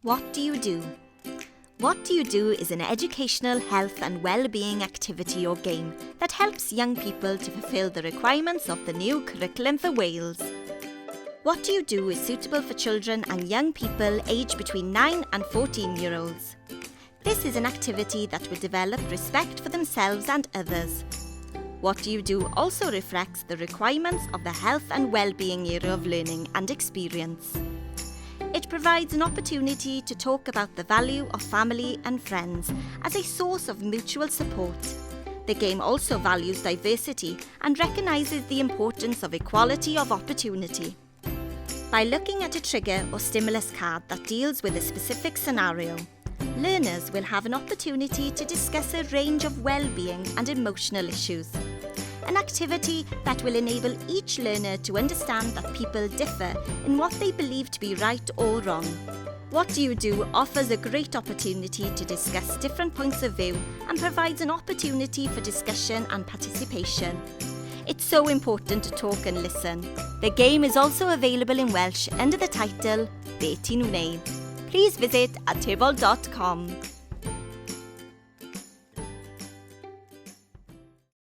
What do you do? What do you do is an educational, health and well-being activity or game that helps young people to fulfil the requirements of the new curriculum for Wales. What do you do is suitable for children and young people aged between 9 and 14-year-olds. This is an activity that will develop respect for themselves and others. What do you do also reflects the requirements of the health and well-being area of learning and experience. It provides an opportunity to talk about the value of family and friends as a source of mutual support. The game also values diversity and recognises the importance of equality of opportunity. By looking at a trigger or stimulus card that deals with a specific scenario, learners will have an opportunity to discuss a range of well-being and emotional issues. An activity that will enable each learner to understand that people differ in what they believe to be right or wrong. What Do You Do offers a great opportunity to discuss different points of view and provides an opportunity for discussion and participation. It's so important to talk and listen. The game is also available in Welsh under the title Be Ti'n Wneud. Please visit atebol.com.